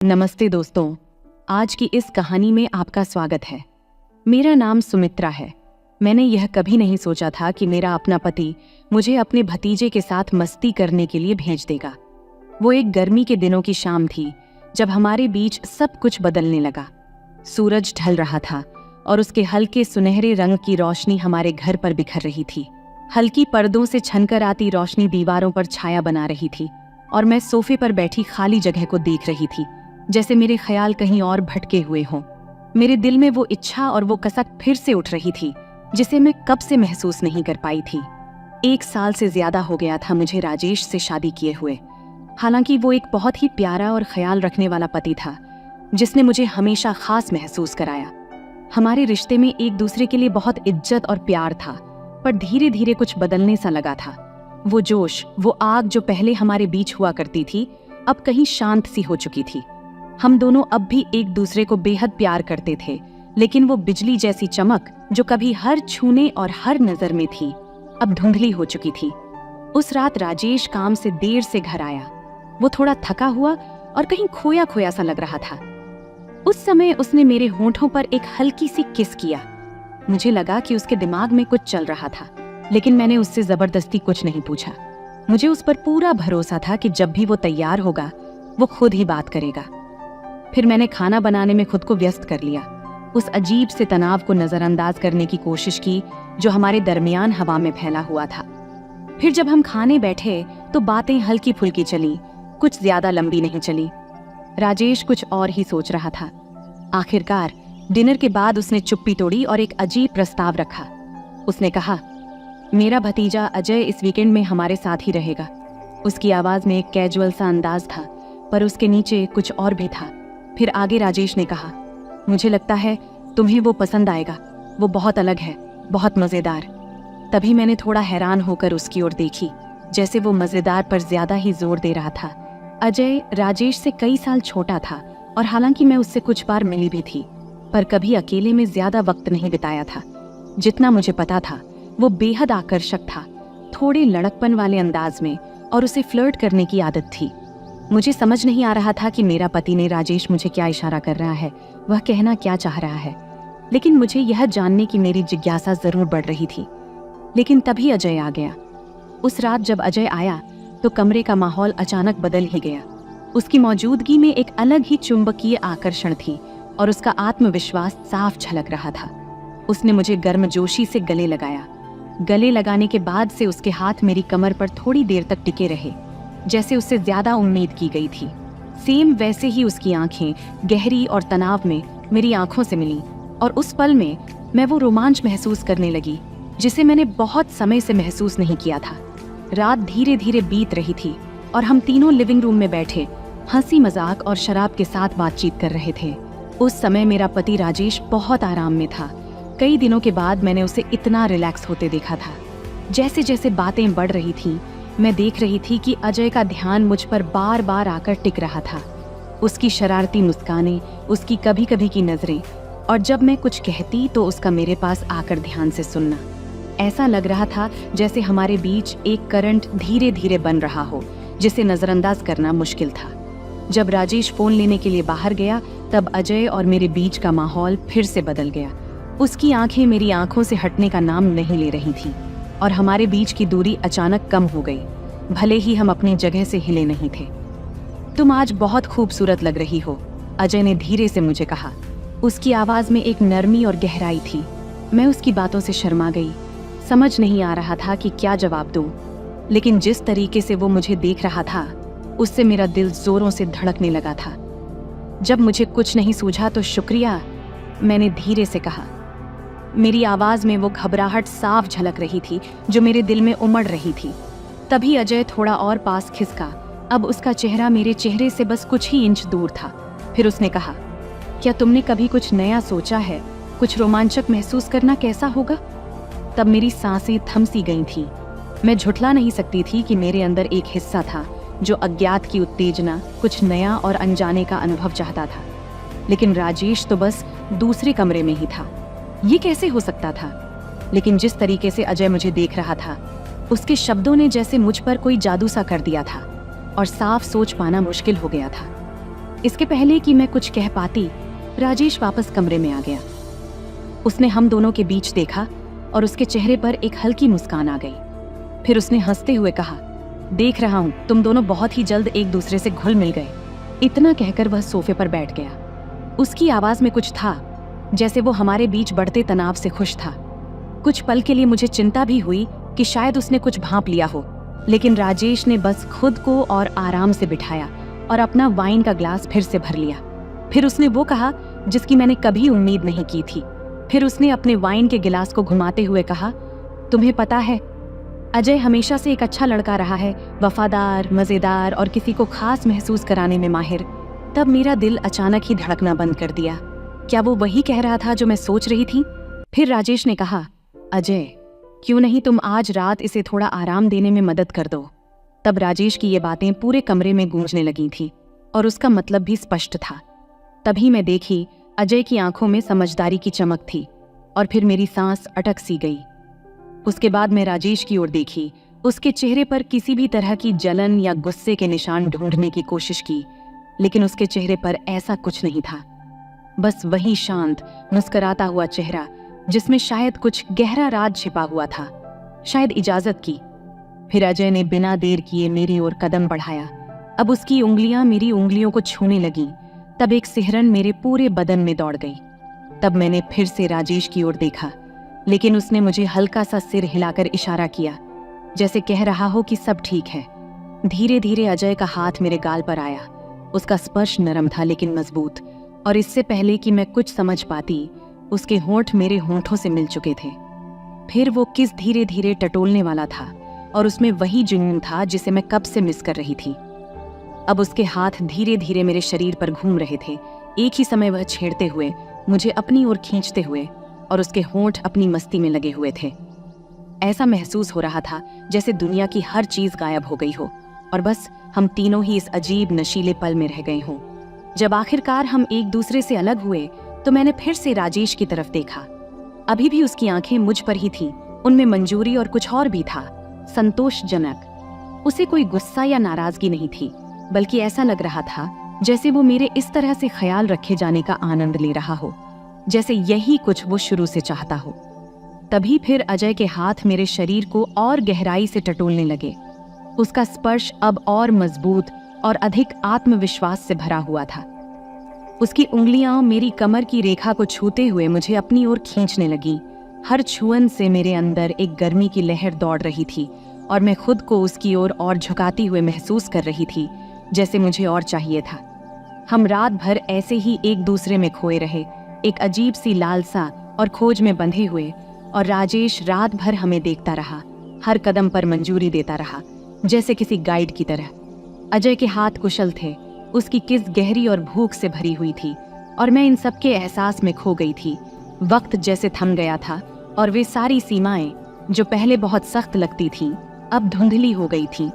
नमस्ते दोस्तों, आज की इस कहानी में आपका स्वागत है। मेरा नाम सुमित्रा है। मैंने यह कभी नहीं सोचा था कि मेरा अपना पति मुझे अपने भतीजे के साथ मस्ती करने के लिए भेज देगा। वो एक गर्मी के दिनों की शाम थी जब हमारे बीच सब कुछ बदलने लगा। सूरज ढल रहा था और उसके हल्के सुनहरे रंग की रोशनी हमारे घर पर बिखर रही थी। हल्की पर्दों से छनकर आती रोशनी दीवारों पर छाया बना रही थी और मैं सोफे पर बैठी खाली जगह को देख रही थी, जैसे मेरे ख्याल कहीं और भटके हुए हों। मेरे दिल में वो इच्छा और वो कसक फिर से उठ रही थी जिसे मैं कब से महसूस नहीं कर पाई थी। 1 साल से ज्यादा हो गया था मुझे राजेश से शादी किए हुए। हालांकि वो एक बहुत ही प्यारा और ख्याल रखने वाला पति था जिसने मुझे हमेशा खास महसूस कराया। हमारे रिश्ते में एक दूसरे के लिए बहुत इज्जत और प्यार था, पर धीरे धीरे कुछ बदलने सा लगा था। वो जोश, वो आग जो पहले हमारे बीच हुआ करती थी, अब कहीं शांत सी हो चुकी थी। हम दोनों अब भी एक दूसरे को बेहद प्यार करते थे, लेकिन वो बिजली जैसी चमक जो कभी हर छूने और हर नजर में थी, अब धुंधली हो चुकी थी। उस रात राजेश काम से देर से घर आया। वो थोड़ा थका हुआ और कहीं खोया खोया सा लग रहा था। उस समय उसने मेरे होंठों पर एक हल्की सी किस किया। मुझे लगा कि उसके दिमाग में कुछ चल रहा था, लेकिन मैंने उससे जबरदस्ती कुछ नहीं पूछा। मुझे उस पर पूरा भरोसा था कि जब भी वो तैयार होगा वो खुद ही बात करेगा। फिर मैंने खाना बनाने में खुद को व्यस्त कर लिया, उस अजीब से तनाव को नजरअंदाज करने की कोशिश की जो हमारे दरमियान हवा में फैला हुआ था। फिर जब हम खाने बैठे तो बातें हल्की फुल्की चली, कुछ ज्यादा लंबी नहीं चली। राजेश कुछ और ही सोच रहा था। आखिरकार डिनर के बाद उसने चुप्पी तोड़ी और एक अजीब प्रस्ताव रखा। उसने कहा, मेरा भतीजा अजय इस वीकेंड में हमारे साथ ही रहेगा। उसकी आवाज में एक कैजुअल सा अंदाज था, पर उसके नीचे कुछ और भी था। फिर आगे राजेश ने कहा, मुझे लगता है तुम्हें वो पसंद आएगा। वो बहुत अलग है, बहुत मजेदार। तभी मैंने थोड़ा हैरान होकर उसकी ओर देखी, जैसे वो मजेदार पर ज्यादा ही जोर दे रहा था। अजय राजेश से कई साल छोटा था और हालांकि मैं उससे कुछ बार मिली भी थी, पर कभी अकेले में ज्यादा वक्त नहीं बिताया था। जितना मुझे पता था वो बेहद आकर्षक था, थोड़े लड़कपन वाले अंदाज में, और उसे फ्लर्ट करने की आदत थी। मुझे समझ नहीं आ रहा था कि मेरा पति ने राजेश मुझे क्या इशारा कर रहा है, वह कहना क्या चाह रहा है, लेकिन मुझे यह जानने की मेरी जिज्ञासा जरूर बढ़ रही थी। लेकिन तभी अजय आ गया। उस रात जब अजय आया तो कमरे का माहौल अचानक बदल ही गया। उसकी मौजूदगी में एक अलग ही चुंबकीय आकर्षण थी और उसका आत्मविश्वास साफ झलक रहा था। उसने मुझे गर्मजोशी से गले लगाया। गले लगाने के बाद से उसके हाथ मेरी कमर पर थोड़ी देर तक टिके रहे, जैसे उससे ज्यादा उम्मीद की गई थी। सेम वैसे ही उसकी आंखें गहरी और तनाव में मेरी आंखों से मिली, और उस पल में मैं वो रोमांच महसूस करने लगी जिसे मैंने बहुत समय से महसूस नहीं किया था। रात धीरे धीरे बीत रही थी और हम तीनों लिविंग रूम में बैठे हंसी मजाक और शराब के साथ बातचीत कर रहे थे। उस समय मेरा पति राजेश बहुत आराम में था। कई दिनों के बाद मैंने उसे इतना रिलैक्स होते देखा था। जैसे जैसे बातें बढ़ रही थीं, मैं देख रही थी कि अजय का ध्यान मुझ पर बार बार आकर टिक रहा था। उसकी शरारती मुस्कानें, उसकी कभी कभी की नजरें, और जब मैं कुछ कहती तो उसका मेरे पास आकर ध्यान से सुनना। ऐसा लग रहा था जैसे हमारे बीच एक करंट धीरे धीरे बन रहा हो, जिसे नजरअंदाज करना मुश्किल था। जब राजेश फोन लेने के लिए बाहर गया तब अजय और मेरे बीच का माहौल फिर से बदल गया। उसकी आंखें मेरी आंखों से हटने का नाम नहीं ले रही थी और हमारे बीच की दूरी अचानक कम हो गई, भले ही हम अपनी जगह से हिले नहीं थे। तुम आज बहुत खूबसूरत लग रही हो, अजय ने धीरे से मुझे कहा। उसकी आवाज में एक नरमी और गहराई थी। मैं उसकी बातों से शर्मा गई। समझ नहीं आ रहा था कि क्या जवाब दूं, लेकिन जिस तरीके से वो मुझे देख रहा था उससे मेरा दिल जोरों से धड़कने लगा था। जब मुझे कुछ नहीं सूझा तो शुक्रिया, मैंने धीरे से कहा। मेरी आवाज में वो घबराहट साफ झलक रही थी जो मेरे दिल में उमड़ रही थी। तभी अजय थोड़ा और पास खिसका। अब उसका चेहरा मेरे चेहरे से बस कुछ ही इंच दूर था। फिर उसने कहा, क्या तुमने कभी कुछ नया सोचा है? कुछ रोमांचक महसूस करना कैसा होगा? तब मेरी सांसें थम सी गई थीं। मैं झुठला नहीं सकती थी कि मेरे अंदर एक हिस्सा था जो अज्ञात की उत्तेजना, कुछ नया और अनजाने का अनुभव चाहता था। लेकिन राजेश तो बस दूसरे कमरे में ही था। ये कैसे हो सकता था? लेकिन जिस तरीके से अजय मुझे देख रहा था, उसके शब्दों ने जैसे मुझ पर कोई जादू सा कर दिया था और साफ सोच पाना मुश्किल हो गया था। इसके पहले कि मैं कुछ कह पाती, राजेश वापस कमरे में आ गया। उसने हम दोनों के बीच देखा और उसके चेहरे पर एक हल्की मुस्कान आ गई। फिर उसने हंसते हुए कहा, देख रहा हूं तुम दोनों बहुत ही जल्द एक दूसरे से घुल मिल गए। इतना कहकर वह सोफे पर बैठ गया। उसकी आवाज में कुछ था, जैसे वो हमारे बीच बढ़ते तनाव से खुश था। कुछ पल के लिए मुझे चिंता भी हुई कि शायद उसने कुछ भांप लिया हो, लेकिन राजेश ने बस खुद को और आराम से बिठाया और अपना वाइन का ग्लास फिर से भर लिया। फिर उसने वो कहा जिसकी मैंने कभी उम्मीद नहीं की थी। फिर उसने अपने वाइन के गिलास को घुमाते हुए कहा, तुम्हें पता है, अजय हमेशा से एक अच्छा लड़का रहा है, वफादार, मजेदार और किसी को खास महसूस कराने में माहिर। तब मेरा दिल अचानक ही धड़कना बंद कर दिया। क्या वो वही कह रहा था जो मैं सोच रही थी? फिर राजेश ने कहा, अजय क्यों नहीं तुम आज रात इसे थोड़ा आराम देने में मदद कर दो। तब राजेश की ये बातें पूरे कमरे में गूंजने लगी थी और उसका मतलब भी स्पष्ट था। तभी मैं देखी अजय की आंखों में समझदारी की चमक थी और फिर मेरी सांस अटक सी गई। उसके बाद मैं राजेश की ओर देखी। उसके चेहरे पर किसी भी तरह की जलन या गुस्से के निशान ढूंढने की कोशिश की, लेकिन उसके चेहरे पर ऐसा कुछ नहीं था। बस वही शांत, मुस्कुराता हुआ चेहरा जिसमें शायद कुछ गहरा राज छिपा हुआ था। शायद इजाजत की। फिर अजय ने बिना देर किए मेरी ओर कदम बढ़ाया। अब उसकी उंगलियां मेरी उंगलियों को छूने लगीं। तब एक सिहरन मेरे पूरे बदन में दौड़ गई। तब मैंने फिर से राजेश की ओर देखा, लेकिन उसने मुझे हल्का सा सिर हिलाकर इशारा किया, जैसे कह रहा हो कि सब ठीक है। धीरे धीरे अजय का हाथ मेरे गाल पर आया। उसका स्पर्श नरम था लेकिन मजबूत, और इससे पहले कि मैं कुछ समझ पाती, उसके होंठ मेरे होंठों से मिल चुके थे। फिर वो किस धीरे धीरे टटोलने वाला था और उसमें वही जुनून था जिसे मैं कब से मिस कर रही थी। अब उसके हाथ धीरे धीरे मेरे शरीर पर घूम रहे थे। एक ही समय वह छेड़ते हुए, मुझे अपनी ओर खींचते हुए, और उसके होंठ अपनी मस्ती में लगे हुए थे। ऐसा महसूस हो रहा था जैसे दुनिया की हर चीज गायब हो गई हो और बस हम तीनों ही इस अजीब नशीले पल में रह गए हों। जब आखिरकार हम एक दूसरे से अलग हुए तो मैंने फिर से राजेश की तरफ देखा। अभी भी उसकी आंखें मुझ पर ही थीं। उनमें मंजूरी और कुछ और भी था, संतोषजनक। उसे कोई गुस्सा या नाराजगी नहीं थी, बल्कि ऐसा लग रहा था जैसे वो मेरे इस तरह से ख्याल रखे जाने का आनंद ले रहा हो, जैसे यही कुछ वो शुरू से चाहता हो। तभी फिर अजय के हाथ मेरे शरीर को और गहराई से टटोलने लगे। उसका स्पर्श अब और मजबूत और अधिक आत्मविश्वास से भरा हुआ था। उसकी उंगलियां मेरी कमर की रेखा को छूते हुए मुझे अपनी ओर खींचने लगी। हर छुअन से मेरे अंदर एक गर्मी की लहर दौड़ रही थी और मैं खुद को उसकी ओर और झुकाती हुए महसूस कर रही थी, जैसे मुझे और चाहिए था। हम रात भर ऐसे ही एक दूसरे में खोए रहे, एक अजीब सी लालसा और खोज में बंधे हुए, और राजेश रात भर हमें देखता रहा, हर कदम पर मंजूरी देता रहा, जैसे किसी गाइड की तरह। अजय के हाथ कुशल थे, उसकी किस गहरी और भूख से भरी हुई थी, और मैं इन सब के एहसास में खो गई थी। वक्त जैसे थम गया था और वे सारी सीमाएं जो पहले बहुत सख्त लगती थीं, अब धुंधली हो गई थीं।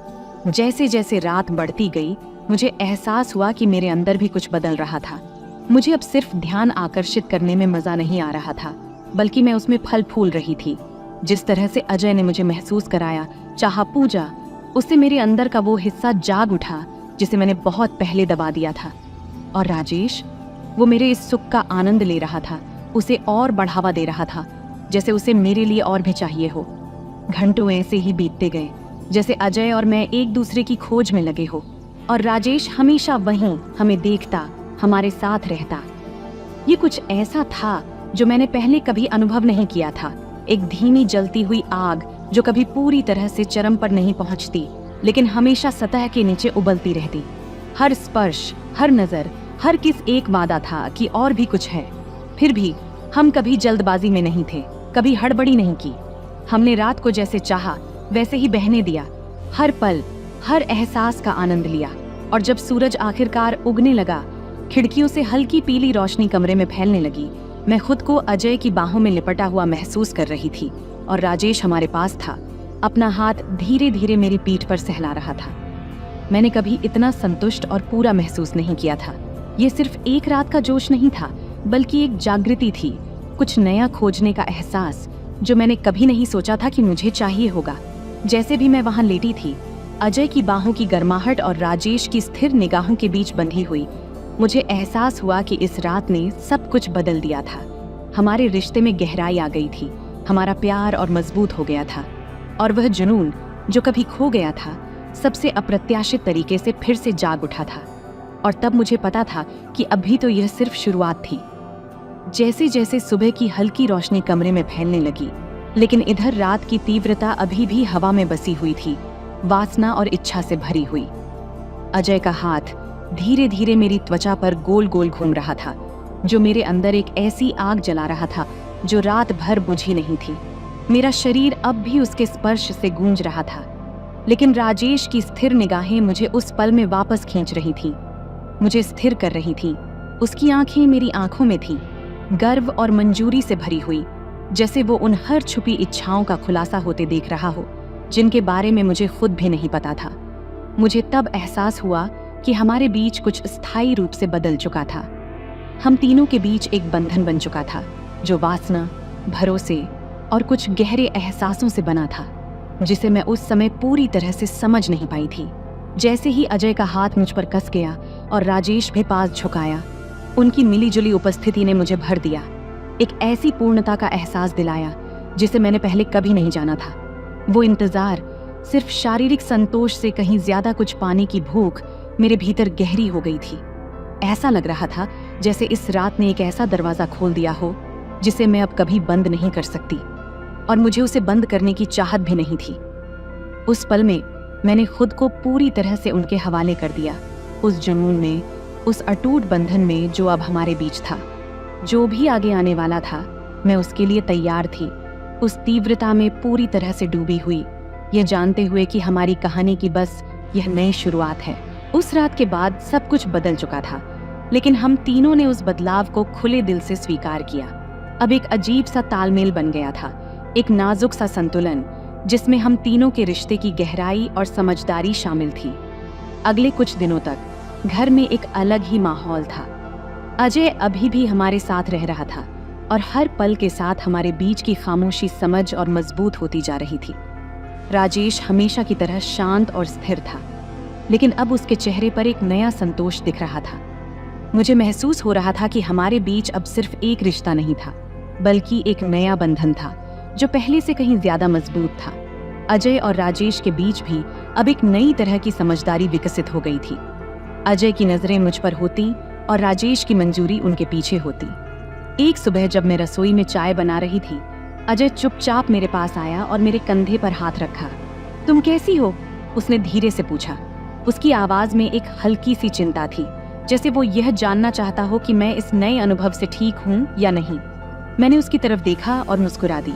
जैसे जैसे रात बढ़ती गई, मुझे एहसास हुआ कि मेरे अंदर भी कुछ बदल रहा था। मुझे अब सिर्फ ध्यान आकर्षित करने में मजा नहीं आ रहा था, बल्कि मैं उसमें फल फूल रही थी। जिस तरह से अजय ने मुझे महसूस कराया, चाहा पूजा, उससे मेरे अंदर का वो हिस्सा जाग उठा जिसे मैंने बहुत पहले दबा दिया था। और राजेश, वो मेरे इस सुख का आनंद ले रहा था, उसे और बढ़ावा दे रहा था, जैसे उसे मेरे लिए और भी चाहिए हो। घंटों ऐसे ही बीतते गए, जैसे अजय और मैं एक दूसरे की खोज में लगे हो, और राजेश हमेशा वहीं हमें देखता, हमारे साथ रहता। ये कुछ ऐसा था जो मैंने पहले कभी अनुभव नहीं किया था। एक धीमी जलती हुई आग जो कभी पूरी तरह से चरम पर नहीं पहुंचती, लेकिन हमेशा सतह के नीचे उबलती रहती। हर स्पर्श, हर नजर, हर किस एक वादा था कि और भी कुछ है। फिर भी हम कभी जल्दबाजी में नहीं थे, कभी हड़बड़ी नहीं की। हमने रात को जैसे चाहा वैसे ही बहने दिया, हर पल, हर एहसास का आनंद लिया। और जब सूरज आखिरकार उगने लगा, खिड़कियों से हल्की पीली रोशनी कमरे में फैलने लगी, मैं खुद को अजय की बाहों में लिपटा हुआ महसूस कर रही थी, और राजेश हमारे पास था, अपना हाथ धीरे धीरे मेरी पीठ पर सहला रहा था। मैंने कभी इतना संतुष्ट और पूरा महसूस नहीं किया था। ये सिर्फ एक रात का जोश नहीं था, बल्कि एक जागृति थी, कुछ नया खोजने का एहसास जो मैंने कभी नहीं सोचा था कि मुझे चाहिए होगा। जैसे भी मैं वहां लेटी थी, अजय की बाहों की गर्माहट और राजेश की स्थिर निगाहों के बीच बंधी हुई, मुझे एहसास हुआ कि इस रात ने सब कुछ बदल दिया था। हमारे रिश्ते में गहराई आ गई थी, हमारा प्यार और मजबूत हो गया था, और वह जुनून जो कभी खो गया था सबसे अप्रत्याशित तरीके से फिर से जाग उठा था। और तब मुझे पता था कि अभी तो यह सिर्फ शुरुआत थी। जैसे जैसे सुबह की हल्की रोशनी कमरे में फैलने लगी, लेकिन इधर रात की तीव्रता अभी भी हवा में बसी हुई थी, वासना और इच्छा से भरी हुई। अजय का हाथ धीरे धीरे मेरी त्वचा पर गोल गोल घूम रहा था, जो मेरे अंदर एक ऐसी आग जला रहा था जो रात भर बुझी नहीं थी। मेरा शरीर अब भी उसके स्पर्श से गूंज रहा था, लेकिन राजेश की स्थिर निगाहें मुझे उस पल में वापस खींच रही थीं, मुझे स्थिर कर रही थीं। उसकी आंखें मेरी आंखों में थीं, गर्व और मंजूरी से भरी हुई, जैसे वो उन हर छुपी इच्छाओं का खुलासा होते देख रहा हो जिनके बारे में मुझे खुद भी नहीं पता था। मुझे तब एहसास हुआ कि हमारे बीच कुछ स्थायी रूप से बदल चुका था। हम तीनों के बीच एक बंधन बन चुका था जो वासना, भरोसे और कुछ गहरे एहसासों से बना था, जिसे मैं उस समय पूरी तरह से समझ नहीं पाई थी। जैसे ही अजय का हाथ मुझ पर कस गया और राजेश भी पास झुकाया, उनकी मिलीजुली उपस्थिति ने मुझे भर दिया, एक ऐसी पूर्णता का एहसास दिलाया जिसे मैंने पहले कभी नहीं जाना था। वो इंतजार, सिर्फ शारीरिक संतोष से कहीं ज्यादा कुछ पाने की भूख मेरे भीतर गहरी हो गई थी। ऐसा लग रहा था जैसे इस रात ने एक ऐसा दरवाजा खोल दिया हो जिसे मैं अब कभी बंद नहीं कर सकती, और मुझे उसे बंद करने की चाहत भी नहीं थी। उस पल में मैंने खुद को पूरी तरह से उनके हवाले कर दिया, उस जुनून में, उस अटूट बंधन में जो अब हमारे बीच था। जो भी आगे आने वाला था, मैं उसके लिए तैयार थी, उस तीव्रता में पूरी तरह से डूबी हुई, यह जानते हुए कि हमारी कहानी की बस यह नई शुरुआत है। उस रात के बाद सब कुछ बदल चुका था, लेकिन हम तीनों ने उस बदलाव को खुले दिल से स्वीकार किया। अब एक अजीब सा तालमेल बन गया था, एक नाजुक सा संतुलन जिसमें हम तीनों के रिश्ते की गहराई और समझदारी शामिल थी। अगले कुछ दिनों तक घर में एक अलग ही माहौल था। अजय अभी भी हमारे साथ रह रहा था, और हर पल के साथ हमारे बीच की खामोशी समझ और मजबूत होती जा रही थी। राजेश हमेशा की तरह शांत और स्थिर था, लेकिन अब उसके चेहरे पर एक नया संतोष दिख रहा था। मुझे महसूस हो रहा था कि हमारे बीच अब सिर्फ एक रिश्ता नहीं था, बल्कि एक नया बंधन था जो पहले से कहीं ज्यादा मजबूत था। अजय और राजेश के बीच भी अब एक नई तरह की समझदारी विकसित हो गई थी। अजय की नजरें मुझ पर होती और राजेश की मंजूरी उनके पीछे होती। एक सुबह जब मैं रसोई में चाय बना रही थी, अजय चुपचाप मेरे पास आया और मेरे कंधे पर हाथ रखा। तुम कैसी हो? उसने धीरे से पूछा। उसकी आवाज में एक हल्की सी चिंता थी, जैसे वो यह जानना चाहता हो कि मैं इस नए अनुभव से ठीक हूँ या नहीं। मैंने उसकी तरफ देखा और मुस्कुरा दी।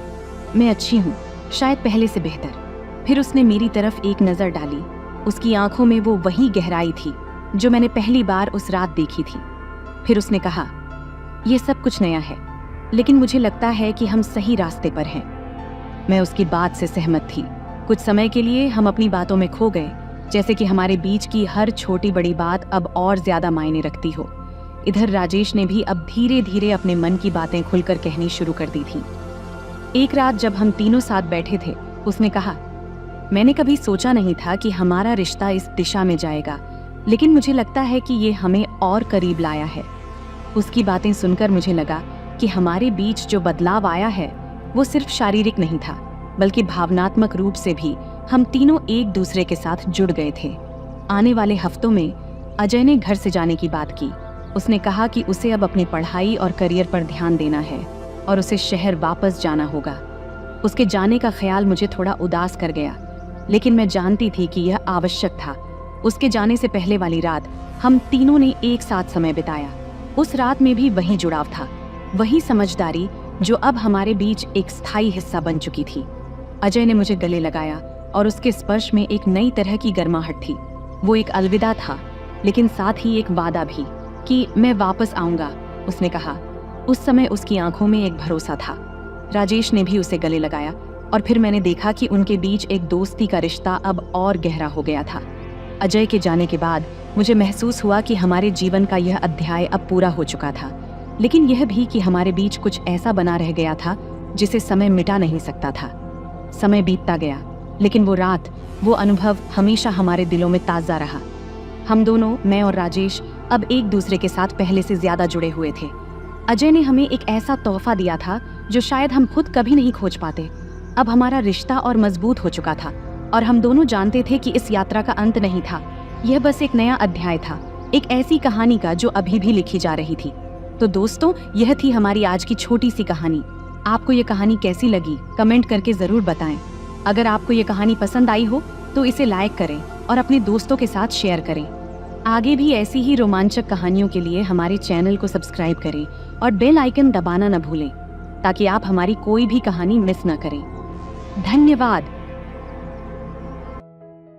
मैं अच्छी हूँ, शायद पहले से बेहतर। फिर उसने मेरी तरफ एक नजर डाली। उसकी आंखों में वो वही गहराई थी जो मैंने पहली बार उस रात देखी थी। फिर उसने कहा, यह सब कुछ नया है, लेकिन मुझे लगता है कि हम सही रास्ते पर हैं। मैं उसकी बात से सहमत थी। कुछ समय के लिए हम अपनी बातों में खो गए, जैसे कि हमारे बीच की हर छोटी बड़ी बात अब और ज्यादा मायने रखती हो। इधर राजेश ने भी अब धीरे धीरे अपने मन की बातें खुलकर कहनी शुरू कर दी थी। एक रात जब हम तीनों साथ बैठे थे, उसने कहा, मैंने कभी सोचा नहीं था कि हमारा रिश्ता इस दिशा में जाएगा, लेकिन मुझे लगता है कि ये हमें और करीब लाया है। उसकी बातें सुनकर मुझे लगा कि हमारे बीच जो बदलाव आया है वो सिर्फ शारीरिक नहीं था, बल्कि भावनात्मक रूप से भी हम तीनों एक दूसरे के साथ जुड़ गए थे। आने वाले हफ्तों में अजय ने घर से जाने की बात की। उसने कहा कि उसे अब अपनी पढ़ाई और करियर पर ध्यान देना है और उसे शहर वापस जाना होगा। उसके जाने का ख्याल मुझे थोड़ा उदास कर गया, लेकिन मैं जानती थी कि यह आवश्यक था। उसके जाने से पहले वाली रात हम तीनों ने एक साथ समय बिताया। उस रात में भी वही जुड़ाव था, वही समझदारी जो अब हमारे बीच एक स्थायी हिस्सा बन चुकी थी। अजय ने मुझे गले लगाया और उसके स्पर्श में एक नई तरह की गर्माहट थी। वो एक अलविदा था, लेकिन साथ ही एक वादा भी कि मैं वापस आऊंगा। उसने कहा। उस समय उसकी आंखों में एक भरोसा था। राजेश ने भी उसे गले लगाया और फिर मैंने देखा कि उनके बीच एक दोस्ती का रिश्ता अब और गहरा हो गया था। अजय के जाने के बाद मुझे महसूस हुआ कि हमारे जीवन का यह अध्याय अब पूरा हो चुका था, लेकिन यह भी कि हमारे बीच कुछ ऐसा बना रह गया था जिसे समय मिटा नहीं सकता था। समय बीतता गया, लेकिन वो रात, वो अनुभव हमेशा हमारे दिलों में ताज़ा रहा। हम दोनों, मैं और राजेश, अब एक दूसरे के साथ पहले से ज्यादा जुड़े हुए थे। अजय ने हमें एक ऐसा तोहफा दिया था जो शायद हम खुद कभी नहीं खोज पाते। अब हमारा रिश्ता और मजबूत हो चुका था और हम दोनों जानते थे कि इस यात्रा का अंत नहीं था, यह बस एक नया अध्याय था, एक ऐसी कहानी का जो अभी भी लिखी जा रही थी। तो दोस्तों, यह थी हमारी आज की छोटी सी कहानी। आपको ये कहानी कैसी लगी कमेंट करके जरूर बताएं। अगर आपको ये कहानी पसंद आई हो तो इसे लाइक करें और अपने दोस्तों के साथ शेयर करें। आगे भी ऐसी ही रोमांचक कहानियों के लिए हमारे चैनल को सब्सक्राइब करें और बेल आइकन दबाना न भूलें ताकि आप हमारी कोई भी कहानी मिस न करें। धन्यवाद।